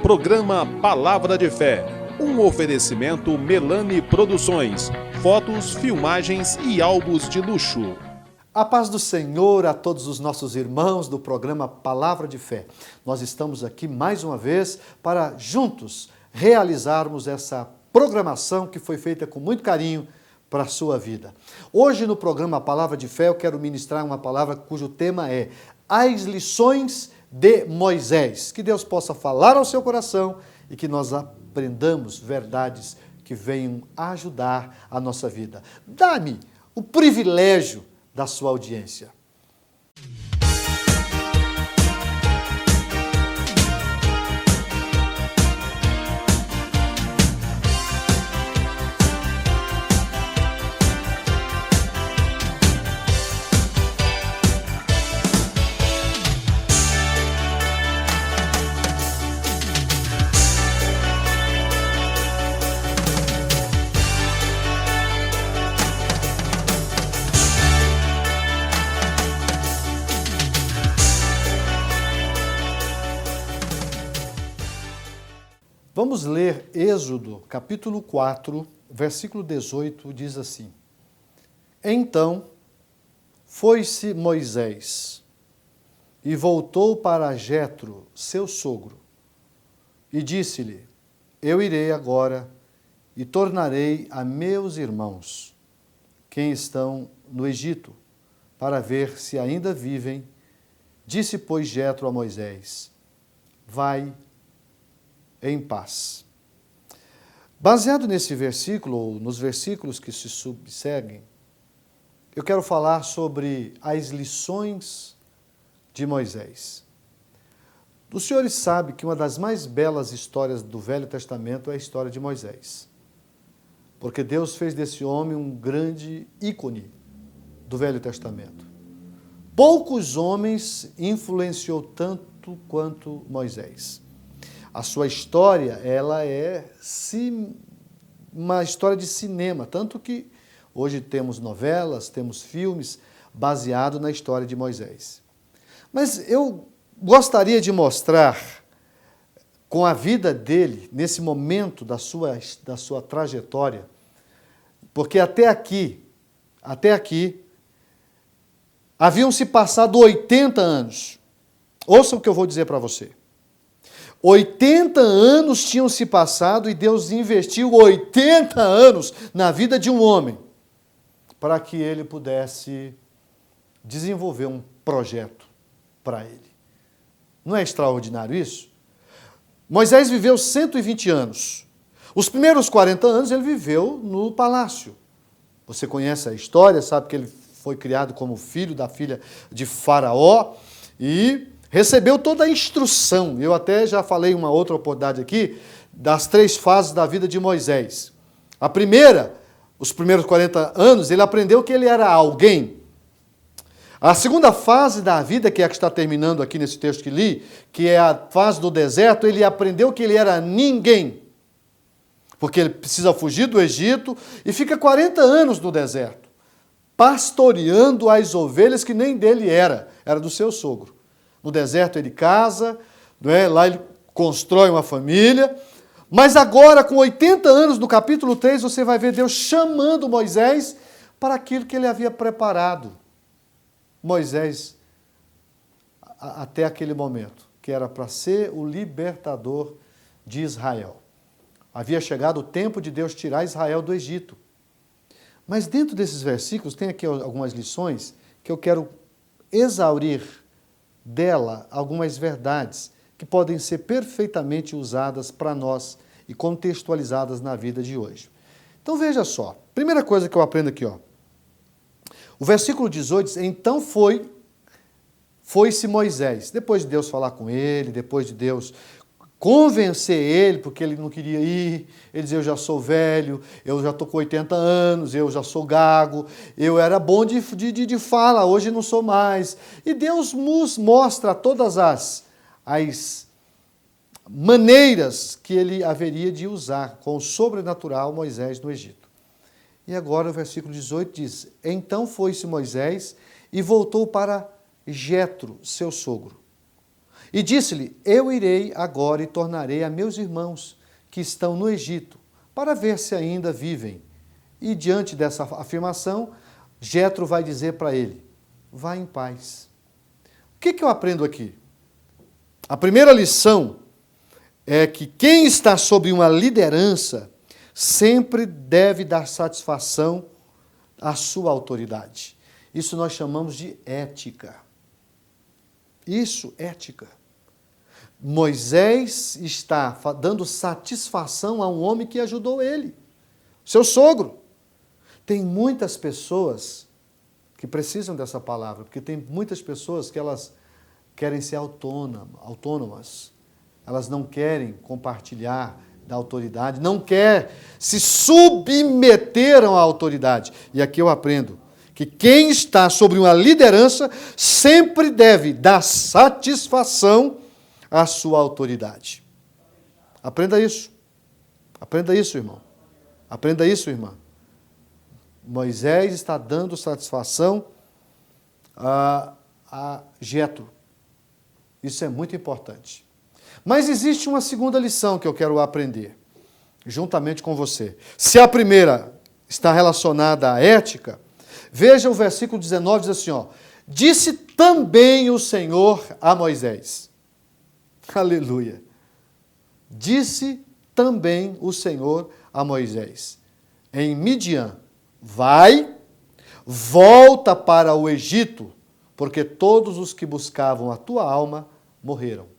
Programa Palavra de Fé, um oferecimento Melani Produções, fotos, filmagens e álbuns de luxo. A paz do Senhor a todos os nossos irmãos do programa Palavra de Fé. Nós estamos aqui mais uma vez para juntos realizarmos essa programação que foi feita com muito carinho para a sua vida. Hoje no programa Palavra de Fé eu quero ministrar uma palavra cujo tema é As Lições de Moisés. Que Deus possa falar ao seu coração e que nós aprendamos verdades que venham ajudar a nossa vida. Dá-me o privilégio da sua audiência. Vamos ler Êxodo, capítulo 4, versículo 18, diz assim: Então foi-se Moisés e voltou para Jetro, seu sogro, e disse-lhe: Eu irei agora e tornarei a meus irmãos, quem estão no Egito, para ver se ainda vivem. Disse, pois, Jetro a Moisés: Vai em paz. Baseado nesse versículo, ou nos versículos que se subseguem, eu quero falar sobre as lições de Moisés. Os senhores sabem que uma das mais belas histórias do Velho Testamento é a história de Moisés. Porque Deus fez desse homem um grande ícone do Velho Testamento. Poucos homens influenciou tanto quanto Moisés. A sua história, ela é uma história de cinema, tanto que hoje temos novelas, temos filmes baseados na história de Moisés. Mas eu gostaria de mostrar, com a vida dele, nesse momento da sua trajetória, porque até aqui, haviam se passado 80 anos. Ouça o que eu vou dizer para você. 80 anos tinham se passado e Deus investiu 80 anos na vida de um homem para que ele pudesse desenvolver um projeto para ele. Não é extraordinário isso? Moisés viveu 120 anos. Os primeiros 40 anos ele viveu no palácio. Você conhece a história, sabe que ele foi criado como filho da filha de Faraó e recebeu toda a instrução. Eu até já falei uma outra oportunidade aqui, das 3 fases da vida de Moisés. A primeira, os primeiros 40 anos, ele aprendeu que ele era alguém. A segunda fase da vida, que é a que está terminando aqui nesse texto que li, que é a fase do deserto, ele aprendeu que ele era ninguém. Porque ele precisa fugir do Egito e fica 40 anos no deserto, pastoreando as ovelhas que nem dele era do seu sogro. No deserto ele casa, não é? Lá ele constrói uma família, mas agora com 80 anos, no capítulo 3, você vai ver Deus chamando Moisés para aquilo que ele havia preparado. Moisés, até aquele momento, que era para ser o libertador de Israel. Havia chegado o tempo de Deus tirar Israel do Egito. Mas dentro desses versículos tem aqui algumas lições que eu quero exaurir dela algumas verdades que podem ser perfeitamente usadas para nós e contextualizadas na vida de hoje. Então veja só, primeira coisa que eu aprendo aqui, ó. O versículo 18 diz, então foi-se Moisés. Depois de Deus falar com ele, depois de Deus convencer ele, porque ele não queria ir, ele dizia, eu já sou velho, eu já estou com 80 anos, eu já sou gago, eu era bom de fala, hoje não sou mais. E Deus nos mostra todas as maneiras que ele haveria de usar com o sobrenatural Moisés no Egito. E agora o versículo 18 diz, então foi-se Moisés e voltou para Jetro, seu sogro. E disse-lhe, eu irei agora e tornarei a meus irmãos que estão no Egito, para ver se ainda vivem. E diante dessa afirmação, Jetro vai dizer para ele, vá em paz. O que eu aprendo aqui? A primeira lição é que quem está sob uma liderança sempre deve dar satisfação à sua autoridade. Isso nós chamamos de ética. Isso, ética. Moisés está dando satisfação a um homem que ajudou ele, seu sogro. Tem muitas pessoas que precisam dessa palavra, porque tem muitas pessoas que elas querem ser autônomas. Elas não querem compartilhar da autoridade, não querem se submeter à autoridade. E aqui eu aprendo que quem está sobre uma liderança sempre deve dar satisfação à sua autoridade. Aprenda isso. Aprenda isso, irmão. Aprenda isso, irmã. Moisés está dando satisfação a Jetro. Isso é muito importante. Mas existe uma segunda lição que eu quero aprender, juntamente com você. Se a primeira está relacionada à ética, veja o versículo 19, diz assim, ó, disse também o Senhor a Moisés. Aleluia. Disse também o Senhor a Moisés, em Midian, vai, volta para o Egito, porque todos os que buscavam a tua alma morreram.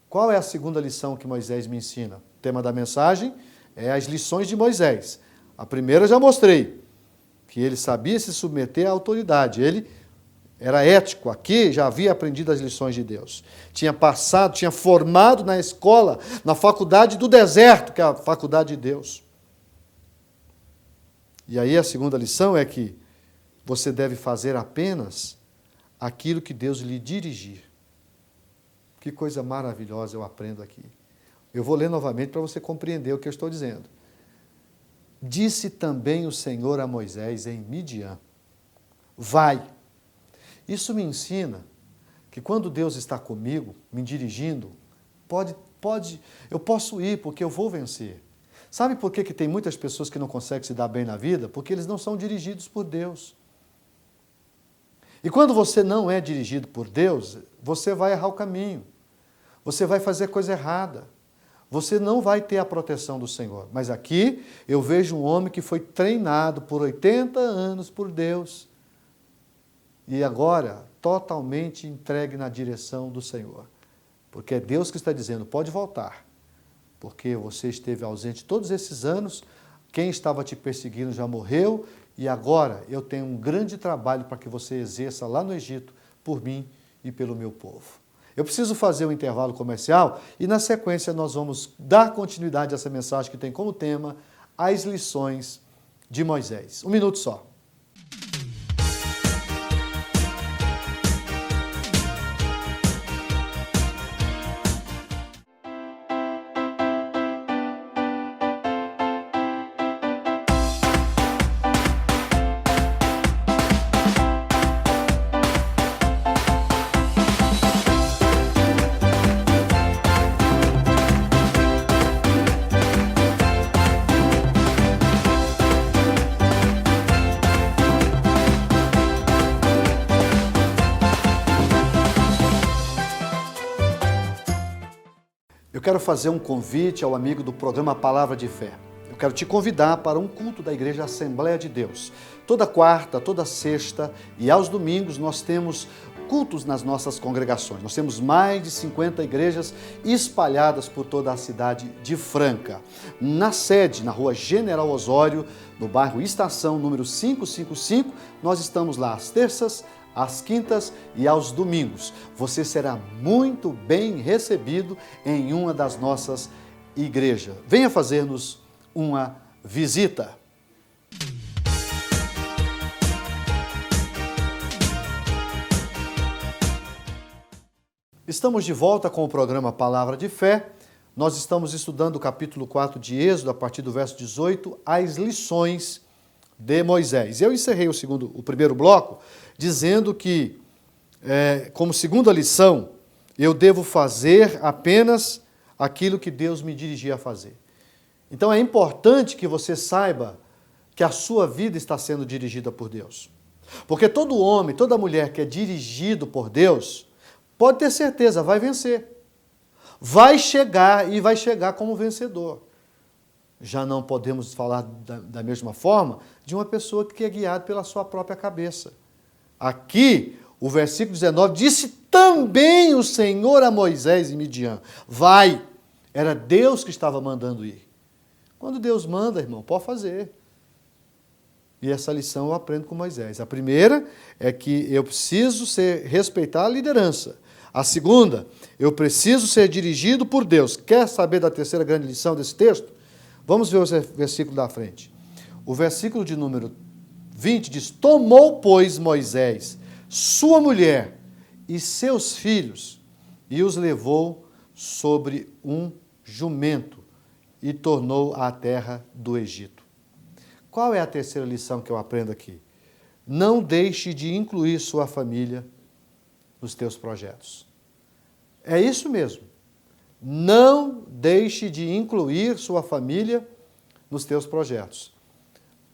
Qual é a segunda lição que Moisés me ensina? O tema da mensagem é as lições de Moisés. A primeira eu já mostrei, que ele sabia se submeter à autoridade. Ele era ético, aqui já havia aprendido as lições de Deus. Tinha passado, tinha formado na escola, na faculdade do deserto, que é a faculdade de Deus. E aí a segunda lição é que você deve fazer apenas aquilo que Deus lhe dirigir. Que coisa maravilhosa eu aprendo aqui. Eu vou ler novamente para você compreender o que eu estou dizendo. Disse também o Senhor a Moisés em Midian, vai. Isso me ensina que quando Deus está comigo, me dirigindo, eu posso ir porque eu vou vencer. Sabe por que tem muitas pessoas que não conseguem se dar bem na vida? Porque eles não são dirigidos por Deus. E quando você não é dirigido por Deus, você vai errar o caminho. Você vai fazer coisa errada. Você não vai ter a proteção do Senhor. Mas aqui eu vejo um homem que foi treinado por 80 anos por Deus. E agora totalmente entregue na direção do Senhor. Porque é Deus que está dizendo, pode voltar. Porque você esteve ausente todos esses anos, quem estava te perseguindo já morreu, e agora eu tenho um grande trabalho para que você exerça lá no Egito, por mim e pelo meu povo. Eu preciso fazer um intervalo comercial e na sequência nós vamos dar continuidade a essa mensagem que tem como tema as lições de Moisés. Um minuto só. Eu quero fazer um convite ao amigo do programa Palavra de Fé. Eu quero te convidar para um culto da Igreja Assembleia de Deus. Toda quarta, toda sexta e aos domingos nós temos cultos nas nossas congregações. Nós temos mais de 50 igrejas espalhadas por toda a cidade de Franca. Na sede, na rua General Osório, no bairro Estação, número 555, nós estamos lá às terças, às quintas e aos domingos. Você será muito bem recebido em uma das nossas igrejas. Venha fazer-nos uma visita. Estamos de volta com o programa Palavra de Fé. Nós estamos estudando o capítulo 4 de Êxodo, a partir do verso 18, as lições de Moisés. Eu encerrei o primeiro bloco dizendo que, como segunda lição, Eu devo fazer apenas aquilo que Deus me dirigia a fazer. Então é importante que você saiba que a sua vida está sendo dirigida por Deus. Porque todo homem, toda mulher que é dirigido por Deus, pode ter certeza, vai vencer. Vai chegar e vai chegar como vencedor. Já não podemos falar da mesma forma de uma pessoa que é guiada pela sua própria cabeça. Aqui, o versículo 19, disse também o Senhor a Moisés e Midian, vai. Era Deus que estava mandando ir. Quando Deus manda, irmão, pode fazer. E essa lição eu aprendo com Moisés. A primeira é que eu preciso respeitar a liderança. A segunda, eu preciso ser dirigido por Deus. Quer saber da terceira grande lição desse texto? Vamos ver o versículo da frente. O versículo de número 20 diz, tomou, pois, Moisés sua mulher e seus filhos e os levou sobre um jumento e tornou à terra do Egito. Qual é a terceira lição que eu aprendo aqui? Não deixe de incluir sua família nos teus projetos. É isso mesmo. Não deixe de incluir sua família nos teus projetos.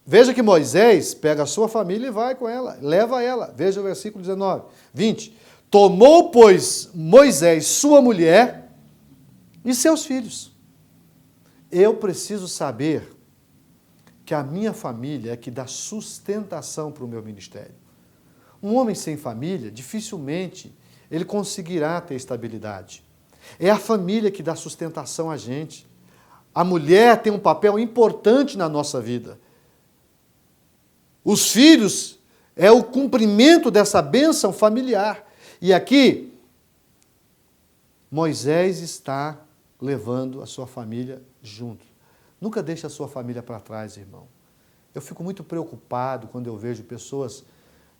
Veja que Moisés pega a sua família e vai com ela, leva ela. Veja o versículo 19, 20. Tomou, pois, Moisés sua mulher e seus filhos. Eu preciso saber que a minha família é que dá sustentação para o meu ministério. Um homem sem família, dificilmente ele conseguirá ter estabilidade. É a família que dá sustentação a gente. A mulher tem um papel importante na nossa vida. Os filhos é o cumprimento dessa bênção familiar. E aqui, Moisés está levando a sua família junto. Nunca deixe a sua família para trás, irmão. Eu fico muito preocupado quando eu vejo pessoas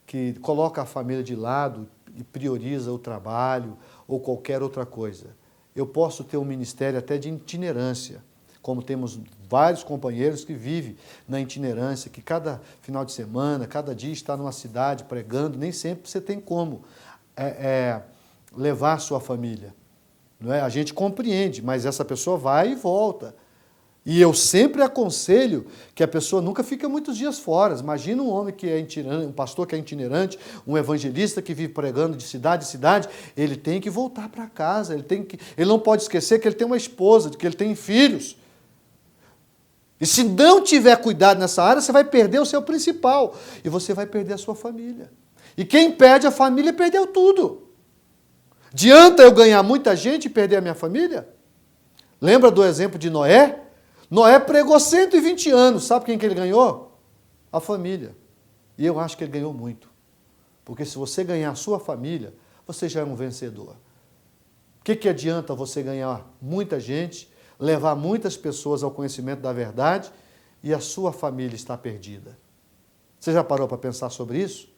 que colocam a família de lado e priorizam o trabalho ou qualquer outra coisa. Eu posso ter um ministério até de itinerância, como temos vários companheiros que vivem na itinerância, que cada final de semana, cada dia está numa cidade pregando, nem sempre você tem como levar a sua família. Não é? A gente compreende, mas essa pessoa vai e volta. E eu sempre aconselho que a pessoa nunca fique muitos dias fora. Imagina um homem que é itinerante, um pastor que é itinerante, um evangelista que vive pregando de cidade em cidade, ele tem que voltar para casa, ele não pode esquecer que ele tem uma esposa, que ele tem filhos. E se não tiver cuidado nessa área, você vai perder o seu principal e você vai perder a sua família. E quem perde a família perdeu tudo. Adianta eu ganhar muita gente e perder a minha família? Lembra do exemplo de Noé? Noé pregou 120 anos, sabe quem que ele ganhou? A família. E eu acho que ele ganhou muito. Porque se você ganhar a sua família, você já é um vencedor. O que adianta você ganhar muita gente, levar muitas pessoas ao conhecimento da verdade e a sua família está perdida? Você já parou para pensar sobre isso?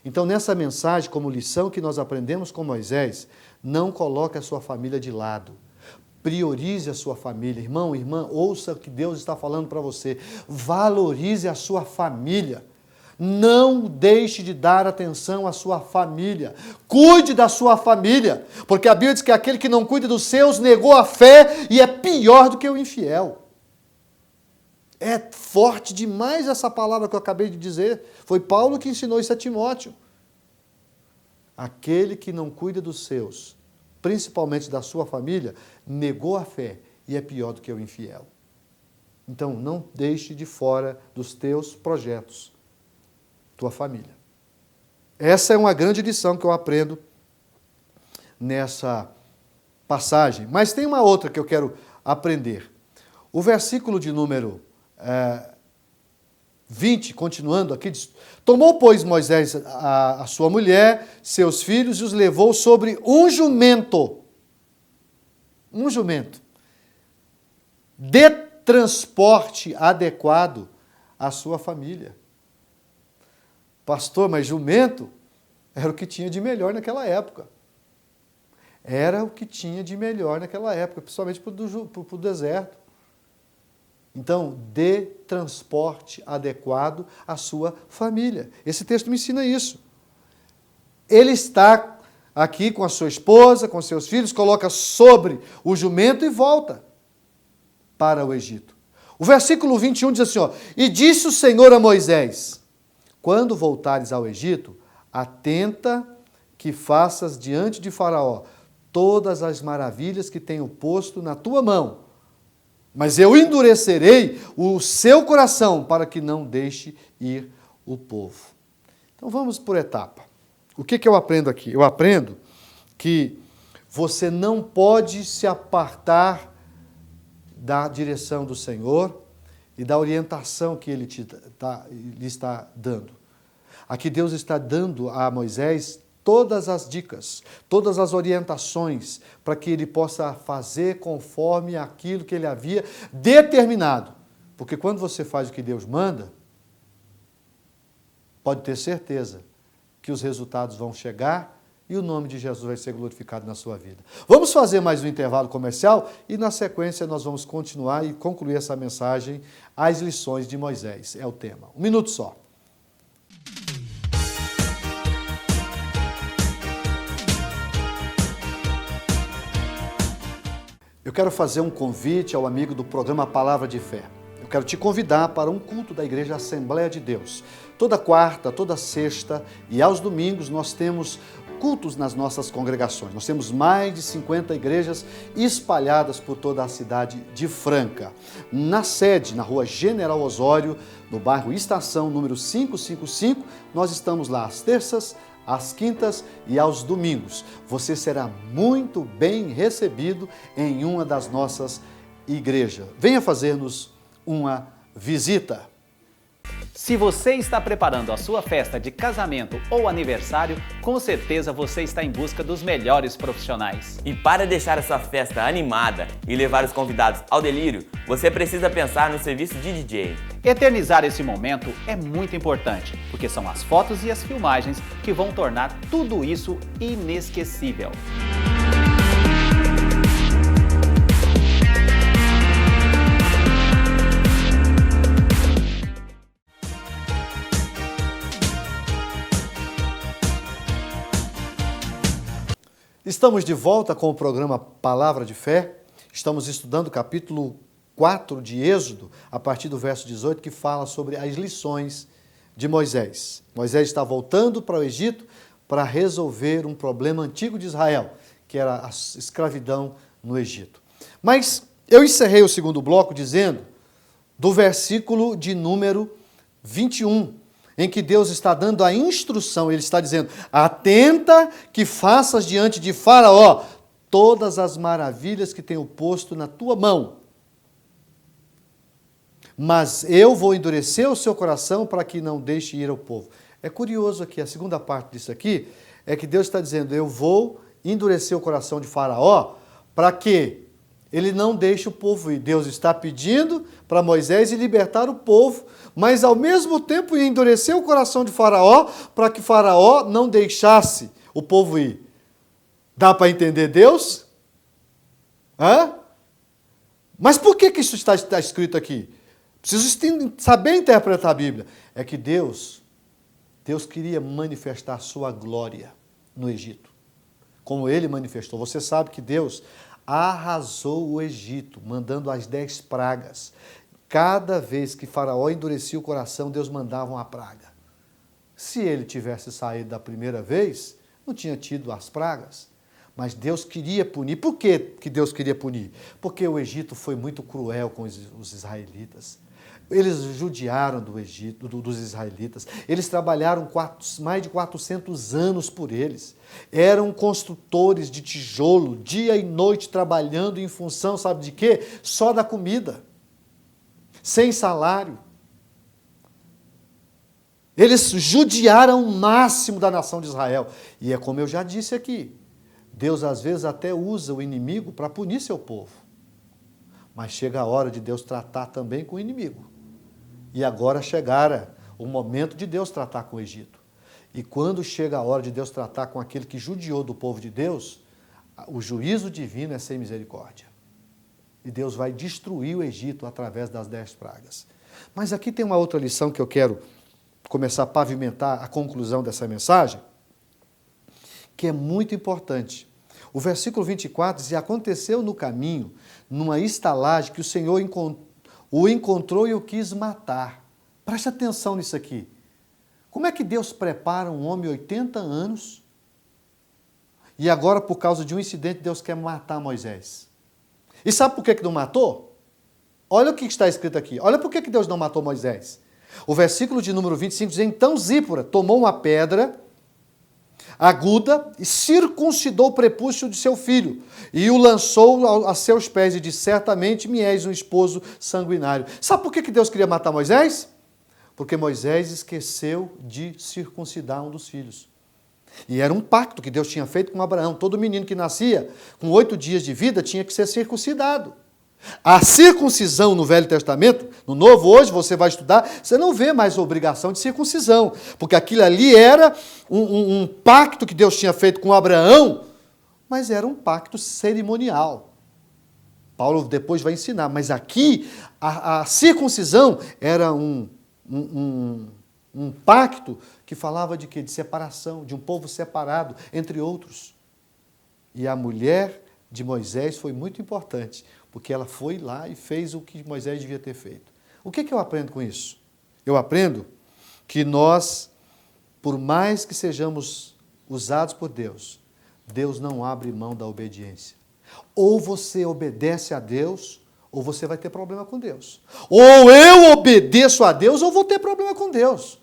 Então, nessa mensagem, como lição que nós aprendemos com Moisés, não coloque a sua família de lado. Priorize a sua família. Irmão, irmã, ouça o que Deus está falando para você. Valorize a sua família. Não deixe de dar atenção à sua família. Cuide da sua família. Porque a Bíblia diz que aquele que não cuida dos seus negou a fé e é pior do que o infiel. É forte demais essa palavra que eu acabei de dizer. Foi Paulo que ensinou isso a Timóteo. Aquele que não cuida dos seus, principalmente da sua família, negou a fé e é pior do que o infiel. Então, não deixe de fora dos teus projetos tua família. Essa é uma grande lição que eu aprendo nessa passagem. Mas tem uma outra que eu quero aprender. O versículo de número 20, continuando aqui, diz, tomou, pois, Moisés a sua mulher, seus filhos, e os levou sobre um jumento. Um jumento. De transporte adequado à sua família. Pastor, mas jumento era o que tinha de melhor naquela época. Era o que tinha de melhor naquela época, principalmente para o deserto. Então, dê transporte adequado à sua família. Esse texto me ensina isso. Ele está aqui com a sua esposa, com seus filhos, coloca sobre o jumento e volta para o Egito. O versículo 21 diz assim, ó, e disse o Senhor a Moisés, quando voltares ao Egito, atenta que faças diante de Faraó todas as maravilhas que tenho posto na tua mão, mas eu endurecerei o seu coração para que não deixe ir o povo. Então vamos por etapa. O que eu aprendo aqui? Eu aprendo que você não pode se apartar da direção do Senhor e da orientação que Ele lhe está dando. Aqui Deus está dando a Moisés todas as dicas, todas as orientações para que ele possa fazer conforme aquilo que ele havia determinado. Porque quando você faz o que Deus manda, pode ter certeza que os resultados vão chegar e o nome de Jesus vai ser glorificado na sua vida. Vamos fazer mais um intervalo comercial e na sequência nós vamos continuar e concluir essa mensagem, as lições de Moisés, é o tema. Um minuto só. Eu quero fazer um convite ao amigo do programa Palavra de Fé. Eu quero te convidar para um culto da Igreja Assembleia de Deus. Toda quarta, toda sexta e aos domingos nós temos cultos nas nossas congregações. Nós temos mais de 50 igrejas espalhadas por toda a cidade de Franca. Na sede, na rua General Osório, no bairro Estação, número 555, nós estamos lá às terças, às quintas e aos domingos. Você será muito bem recebido em uma das nossas igrejas. Venha fazer-nos uma visita. Se você está preparando a sua festa de casamento ou aniversário, com certeza você está em busca dos melhores profissionais. E para deixar a sua festa animada e levar os convidados ao delírio, você precisa pensar no serviço de DJ. Eternizar esse momento é muito importante, porque são as fotos e as filmagens que vão tornar tudo isso inesquecível. Estamos de volta com o programa Palavra de Fé. Estamos estudando o capítulo 4 de Êxodo, a partir do verso 18, que fala sobre as lições de Moisés. Moisés está voltando para o Egito para resolver um problema antigo de Israel, que era a escravidão no Egito. Mas eu encerrei o segundo bloco dizendo do versículo de número 21, em que Deus está dando a instrução, Ele está dizendo, atenta que faças diante de Faraó todas as maravilhas que tenho posto na tua mão. Mas eu vou endurecer o seu coração para que não deixe ir ao povo. É curioso aqui, a segunda parte disso aqui, é que Deus está dizendo, eu vou endurecer o coração de Faraó para que ele não deixe o povo ir. Deus está pedindo para Moisés libertar o povo, mas ao mesmo tempo endurecer o coração de Faraó para que Faraó não deixasse o povo ir. Dá para entender Deus? Hã? Mas por que isso está escrito aqui? Preciso saber interpretar a Bíblia. É que Deus queria manifestar sua glória no Egito, como Ele manifestou. Você sabe que Deus arrasou o Egito, mandando as 10 pragas. Cada vez que Faraó endurecia o coração, Deus mandava uma praga. Se ele tivesse saído da primeira vez, não tinha tido as pragas. Mas Deus queria punir. Por que Deus queria punir? Porque o Egito foi muito cruel com os israelitas. Eles judiaram do Egito, dos israelitas. Eles trabalharam mais de 400 anos por eles. Eram construtores de tijolo, dia e noite trabalhando em função, sabe de quê? Só da comida. Sem salário. Eles judiaram o máximo da nação de Israel. E é como eu já disse aqui, Deus às vezes até usa o inimigo para punir seu povo. Mas chega a hora de Deus tratar também com o inimigo. E agora chegara o momento de Deus tratar com o Egito. E quando chega a hora de Deus tratar com aquele que judiou do povo de Deus, o juízo divino é sem misericórdia. E Deus vai destruir o Egito através das 10 pragas. Mas aqui tem uma outra lição que eu quero começar a pavimentar a conclusão dessa mensagem, que é muito importante. O versículo 24 diz: e aconteceu no caminho, numa estalagem, que o Senhor o encontrou e o quis matar. Preste atenção nisso aqui. Como é que Deus prepara um homem 80 anos e agora, por causa de um incidente, Deus quer matar Moisés? E sabe por que não matou? Olha o que está escrito aqui. Olha por que Deus não matou Moisés. O versículo de número 25 diz: então Zípora tomou uma pedra aguda e circuncidou o prepúcio de seu filho e o lançou a seus pés e disse: certamente me és um esposo sanguinário. Sabe por que Deus queria matar Moisés? Porque Moisés esqueceu de circuncidar um dos filhos. E era um pacto que Deus tinha feito com Abraão. Todo menino que nascia com 8 dias de vida tinha que ser circuncidado. A circuncisão no Velho Testamento, no Novo, hoje você vai estudar, você não vê mais a obrigação de circuncisão, porque aquilo ali era um pacto que Deus tinha feito com Abraão, mas era um pacto cerimonial. Paulo depois vai ensinar, mas aqui a circuncisão era um pacto que falava de quê? De separação, de um povo separado, entre outros. E a mulher de Moisés foi muito importante, porque ela foi lá e fez o que Moisés devia ter feito. O que eu aprendo com isso? Eu aprendo que nós, por mais que sejamos usados por Deus, Deus não abre mão da obediência. Ou você obedece a Deus, ou você vai ter problema com Deus. Ou eu obedeço a Deus, ou vou ter problema com Deus.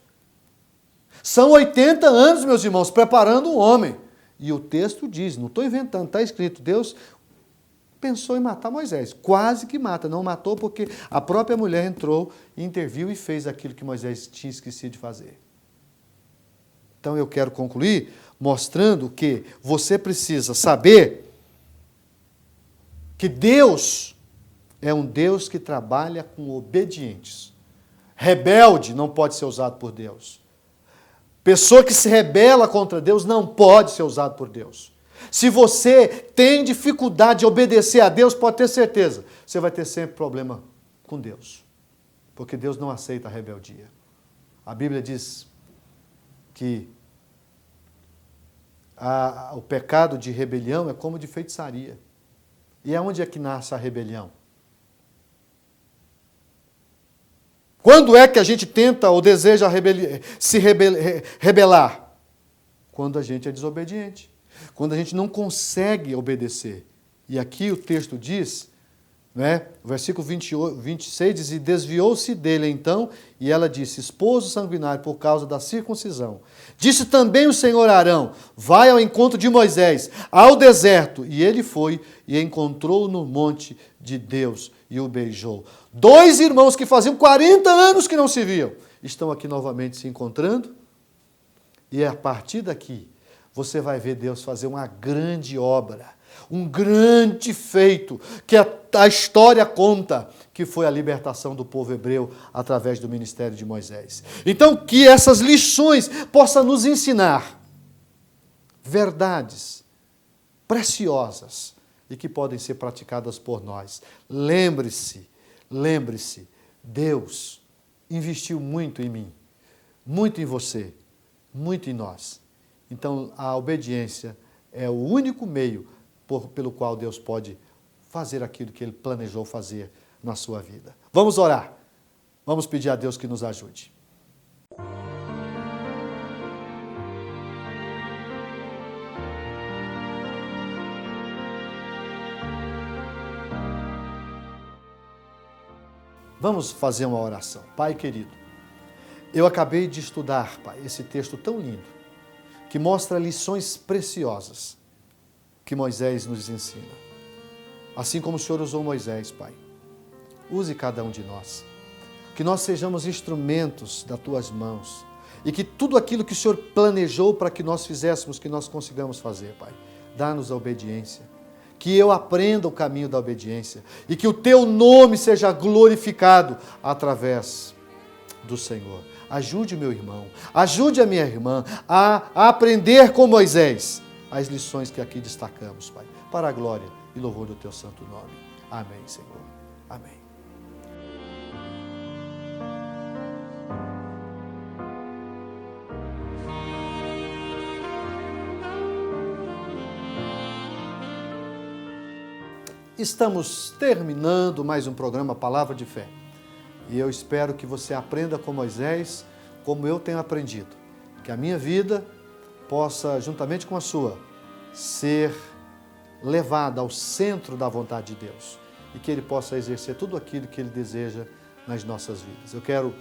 São 80 anos, meus irmãos, preparando um homem. E o texto diz, não estou inventando, está escrito, Deus pensou em matar Moisés. Quase que mata, não matou porque a própria mulher entrou, interviu e fez aquilo que Moisés tinha esquecido de fazer. Então eu quero concluir mostrando que você precisa saber que Deus é um Deus que trabalha com obedientes. Rebelde não pode ser usado por Deus. Pessoa que se rebela contra Deus não pode ser usado por Deus. Se você tem dificuldade de obedecer a Deus, pode ter certeza, você vai ter sempre problema com Deus. Porque Deus não aceita a rebeldia. A Bíblia diz que o pecado de rebelião é como de feitiçaria. E aonde é que nasce a rebelião? Quando é que a gente tenta ou deseja se rebelar? Quando a gente é desobediente. Quando a gente não consegue obedecer. E aqui o texto diz, né, o versículo 26 diz: e desviou-se dele então, e ela disse: esposo sanguinário por causa da circuncisão. Disse também o Senhor a Arão: vai ao encontro de Moisés, ao deserto. E ele foi e encontrou no monte de Deus e o beijou. 2 irmãos que faziam 40 anos que não se viam, estão aqui novamente se encontrando. E a partir daqui, você vai ver Deus fazer uma grande obra, um grande feito, que a história conta, que foi a libertação do povo hebreu através do ministério de Moisés. Então, que essas lições possam nos ensinar verdades preciosas e que podem ser praticadas por nós. Lembre-se, Deus investiu muito em mim, muito em você, muito em nós. Então, a obediência é o único meio pelo qual Deus pode fazer aquilo que Ele planejou fazer na sua vida. Vamos orar. Vamos pedir a Deus que nos ajude. Vamos fazer uma oração. Pai querido, eu acabei de estudar, Pai, esse texto tão lindo, que mostra lições preciosas que Moisés nos ensina. Assim como o Senhor usou Moisés, Pai, use cada um de nós. Que nós sejamos instrumentos das Tuas mãos e que tudo aquilo que o Senhor planejou para que nós fizéssemos, que nós consigamos fazer, Pai. Dá-nos a obediência. Que eu aprenda o caminho da obediência e que o Teu nome seja glorificado através do Senhor. Ajude o meu irmão, ajude a minha irmã a aprender com Moisés as lições que aqui destacamos, Pai, para a glória e louvor do Teu santo nome. Amém, Senhor. Amém. Estamos terminando mais um programa Palavra de Fé. E eu espero que você aprenda com Moisés, como eu tenho aprendido. Que a minha vida possa, juntamente com a sua, ser levada ao centro da vontade de Deus. E que Ele possa exercer tudo aquilo que Ele deseja nas nossas vidas. Eu quero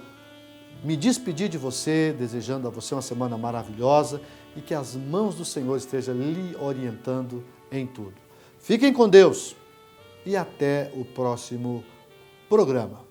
me despedir de você, desejando a você uma semana maravilhosa e que as mãos do Senhor estejam lhe orientando em tudo. Fiquem com Deus e até o próximo programa.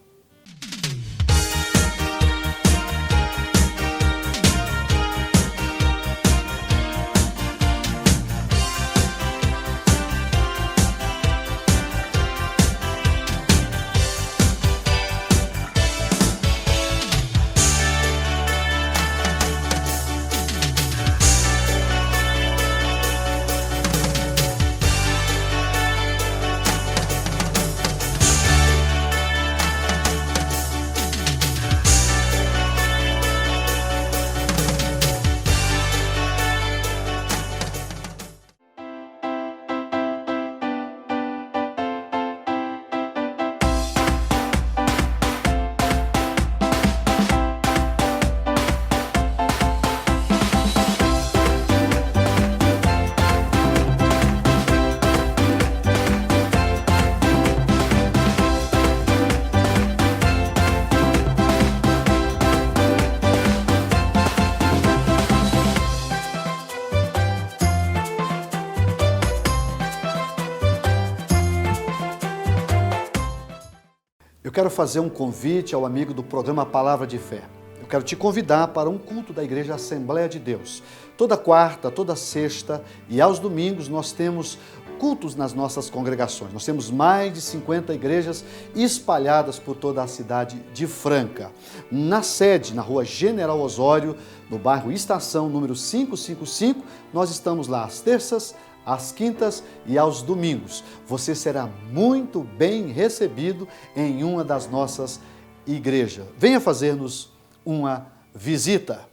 Eu quero fazer um convite ao amigo do programa Palavra de Fé. Eu quero te convidar para um culto da Igreja Assembleia de Deus. Toda quarta, toda sexta e aos domingos nós temos cultos nas nossas congregações. Nós temos mais de 50 igrejas espalhadas por toda a cidade de Franca. Na sede, na rua General Osório, no bairro Estação, número 555, nós estamos lá às terças, às quintas e aos domingos. Você será muito bem recebido em uma das nossas igrejas. Venha fazer-nos uma visita.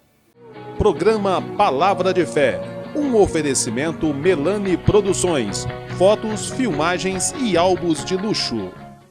Programa Palavra de Fé. Um oferecimento Melani Produções. Fotos, filmagens e álbuns de luxo.